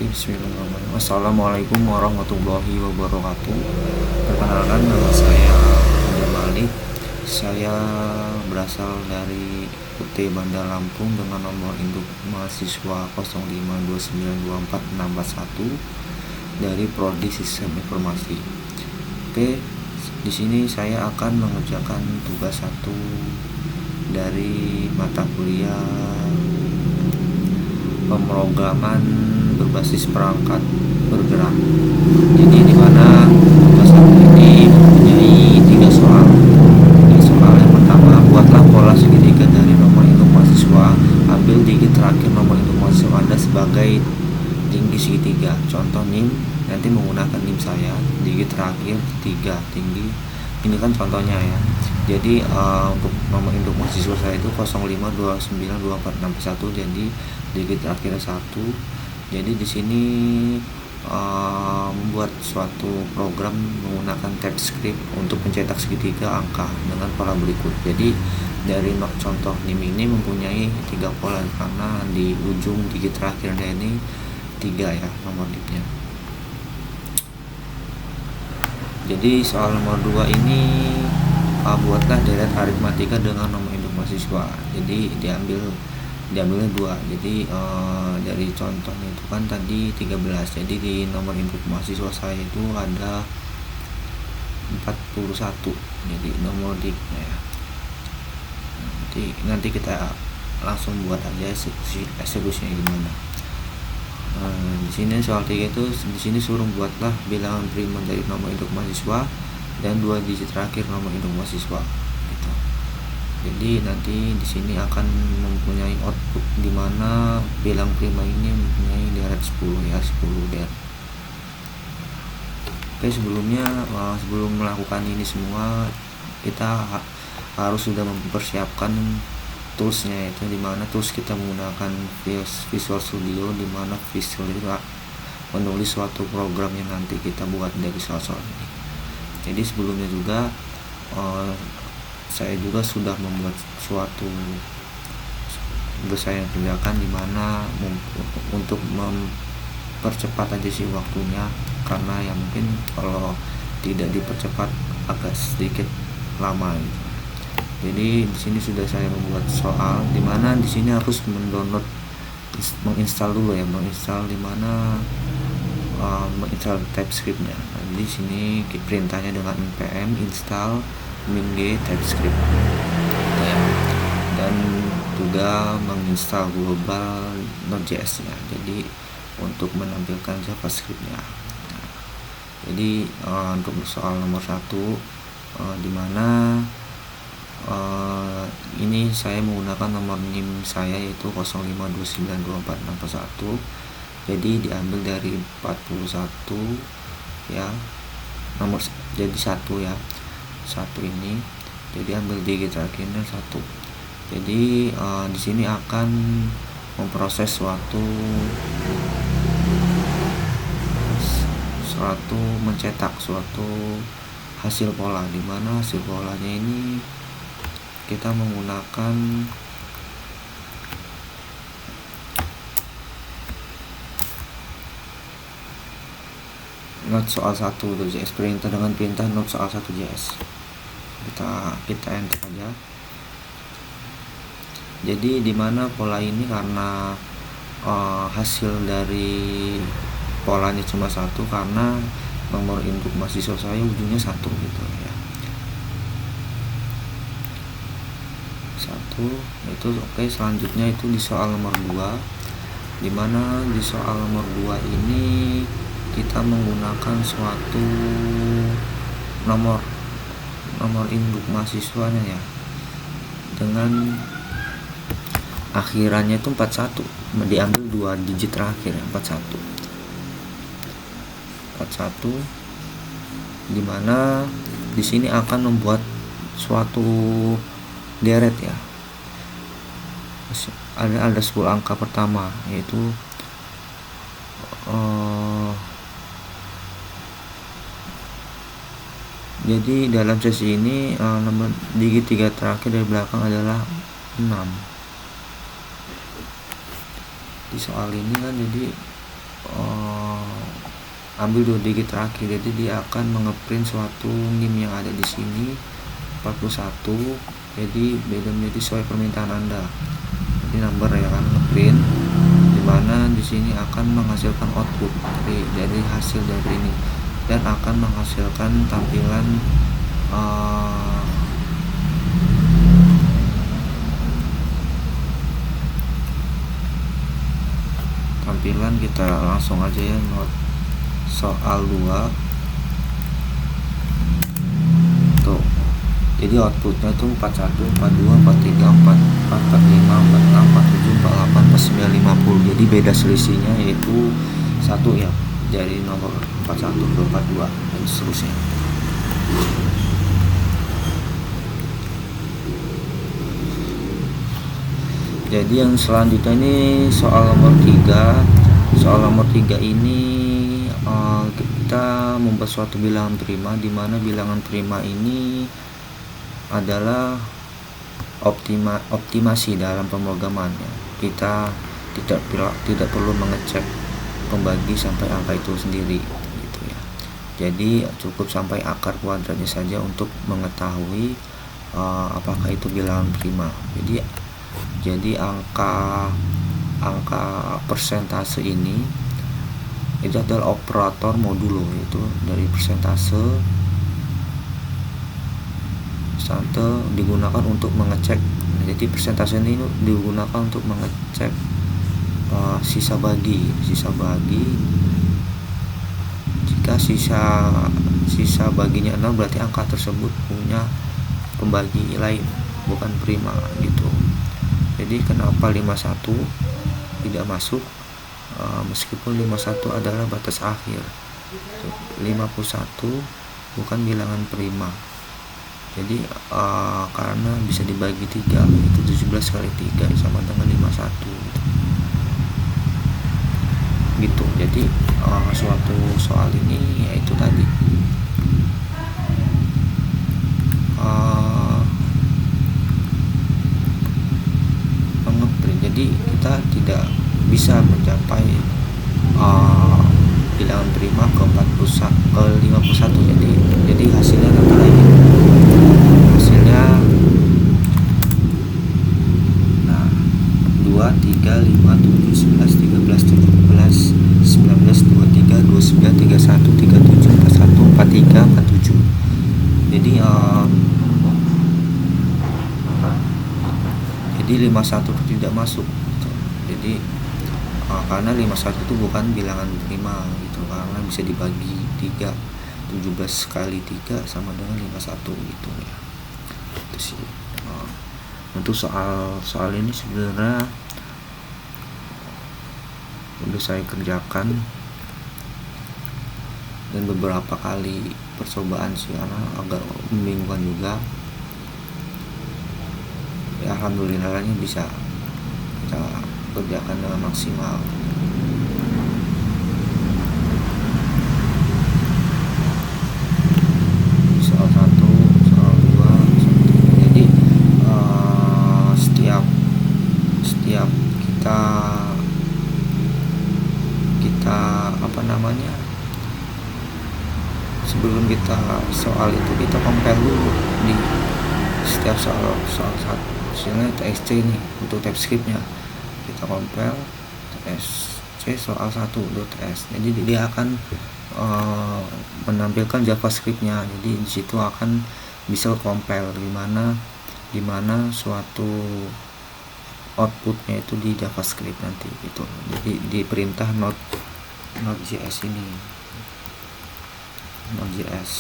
Oke, bismillahirrahmanirrahim. Assalamualaikum warahmatullahi wabarakatuh. Perkenalkan, nama saya Andi Malik. Saya berasal dari UT Bandar Lampung dengan nomor induk mahasiswa 052924641 dari Prodi Sistem Informasi. Oke, di sini saya akan mengerjakan tugas 1 dari mata kuliah pemrograman berbasis perangkat bergerak. Jadi di mana tugas ini mempunyai 3 soal. Soal yang pertama, buatlah pola segitiga dari nomor induk mahasiswa. Ambil digit terakhir nomor induk mahasiswa Anda sebagai tinggi segitiga. Contoh NIM, nanti menggunakan NIM saya, digit terakhir 3 tinggi. Ini kan contohnya ya. Jadi untuk nomor induk mahasiswa saya itu 05292461, jadi digit terakhir 1. Jadi di sini membuat suatu program menggunakan TypeScript untuk mencetak segitiga angka dengan pola berikut. Jadi dari contoh NIM ini mempunyai 3 pola karena di ujung digit terakhirnya ini 3 ya nomor digitnya. Jadi soal nomor 2 ini buatlah deret aritmatika dengan nomor induk mahasiswa. Jadi diambilnya 2. Jadi dari contohnya itu kan tadi 13. Jadi di nomor induk mahasiswa saya itu ada 41. Jadi nomor digitnya ya. Nanti kita langsung buat aja eksekusinya gimana. Di sini soal 3 itu di sini suruh buatlah bilangan prima dari nomor induk mahasiswa dan 2 digit terakhir nomor induk mahasiswa. Gitu. Jadi nanti di sini akan mempunyai output di mana bilang prima ini mempunyai deret 10 ya, 10 deret. Oke, sebelum melakukan ini semua kita harus sudah mempersiapkan toolsnya, itu di mana tools kita menggunakan Visual Studio, di mana Visual itu menulis suatu program yang nanti kita buat dari soal-soal ini. Jadi sebelumnya juga saya juga sudah membuat suatu saya kerjakan di mana untuk mempercepat aja sih waktunya, karena ya mungkin kalau tidak dipercepat agak sedikit lama gitu. Jadi di sini sudah saya membuat soal di mana di sini harus menginstal dulu ya, menginstal di mana menginstal TypeScript-nya. Nah, di sini perintahnya dengan npm install min-g TypeScript ya. Dan juga menginstal global Node.js-nya. Jadi untuk menampilkan JavaScript-nya. Nah, jadi untuk soal nomor 1 di mana ini saya menggunakan nomor NIM saya yaitu 05292461. Jadi diambil dari 41 ya, nomor jadi 1 ya, 1 ini. Jadi ambil digit terakhirnya 1. Jadi di sini akan memproses mencetak suatu hasil pola, di mana hasil polanya ini kita menggunakan Node soal 1.js, perintah dengan perintah Node soal 1.js. Kita enter aja. Jadi di mana pola ini karena hasil dari polanya cuma 1 karena nomor induk mahasiswa saya ujungnya 1 gitu ya. 1 itu oke. Selanjutnya itu di soal nomor 2, di mana di soal nomor 2 ini kita menggunakan suatu nomor induk mahasiswanya ya, dengan akhirannya itu 41, diambil 2 digit terakhir ya, 41 di mana di sini akan membuat suatu deret ya. Ada 10 angka pertama, yaitu jadi dalam sesi ini nomor digit 3 terakhir dari belakang adalah 6. Di soal ini kan jadi ambil 2 digit terakhir, jadi dia akan mengeprint suatu NIM yang ada di sini 41, jadi beda menjadi sesuai permintaan Anda. Jadi number ya kan ngeprint, dimana di sini akan menghasilkan output dari hasil dari ini, dan akan menghasilkan tampilan kita langsung aja ya, not soal 2 tuh. Jadi outputnya tuh 41, 42, 43, 44, 45, 46, 47, 48, 49, 50. Jadi beda selisihnya yaitu 1 ya, dari nomor 41 ke 42 dan seterusnya. Jadi yang selanjutnya ini soal nomor 3. Soal nomor 3 ini kita membuat suatu bilangan prima, di mana bilangan prima ini adalah optimasi dalam pemrogramannya. Kita tidak perlu mengecek pembagi sampai angka itu sendiri gitu ya. Jadi cukup sampai akar kuadratnya saja untuk mengetahui apakah itu bilangan prima. Jadi angka persentase ini itu adalah operator modulo, yaitu dari persentase digunakan untuk mengecek. Jadi persentase ini digunakan untuk mengecek sisa bagi. Jika sisa baginya 0, berarti angka tersebut punya pembagi lain, bukan prima gitu. Jadi kenapa 51 tidak masuk, meskipun 51 adalah batas akhir. 51 bukan bilangan prima. Jadi karena bisa dibagi 3, itu 17 kali 3 sama dengan 51 gitu. Jadi suatu soal ini yaitu tadi mengeprint. Jadi kita tidak bisa mencapai bilangan prima ke 51, jadi hasilnya nanti lagi hasilnya 2, 3, 5, 7, 11, 13, 17, 19, 23, 29, 31, 37, 41, 43, 47. Jadi 51 itu tidak masuk gitu. Jadi karena 51 itu bukan bilangan prima gitu, karena bisa dibagi 3, 17 kali 3 sama dengan 51 gitu ya. Itu sih. Untuk soal ini sebenarnya udah saya kerjakan dan beberapa kali percobaan sih, karena agak membingungkan juga ya. Alhamdulillahnya bisa kita kerjakan dengan maksimal. Soal 1, soal 2, jadi setiap kita sebelum kita soal itu kita compare dulu di setiap soal satu. Misalnya TXT ini untuk TypeScript-nya kita compare TXT soal 1.s. Jadi dia akan menampilkan JavaScript-nya. Jadi di situ akan bisa compare di mana suatu outputnya itu di JavaScript nanti gitu. Jadi di perintah Node.js ini, Node.js.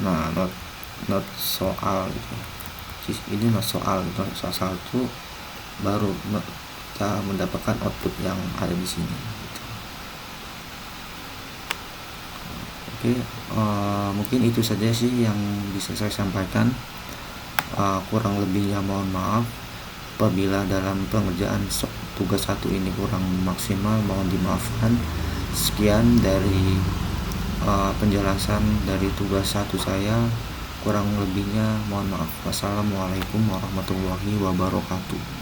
Nah, not soal gitu. Ini not soal gitu. Soal itu baru kita mendapatkan output yang ada di sini gitu. Oke, mungkin itu saja sih yang bisa saya sampaikan. Kurang lebihnya mohon maaf apabila dalam pengerjaan tugas 1 ini kurang maksimal, mohon dimaafkan. Sekian dari penjelasan dari tugas 1 saya. Kurang lebihnya mohon maaf. Wassalamualaikum warahmatullahi wabarakatuh.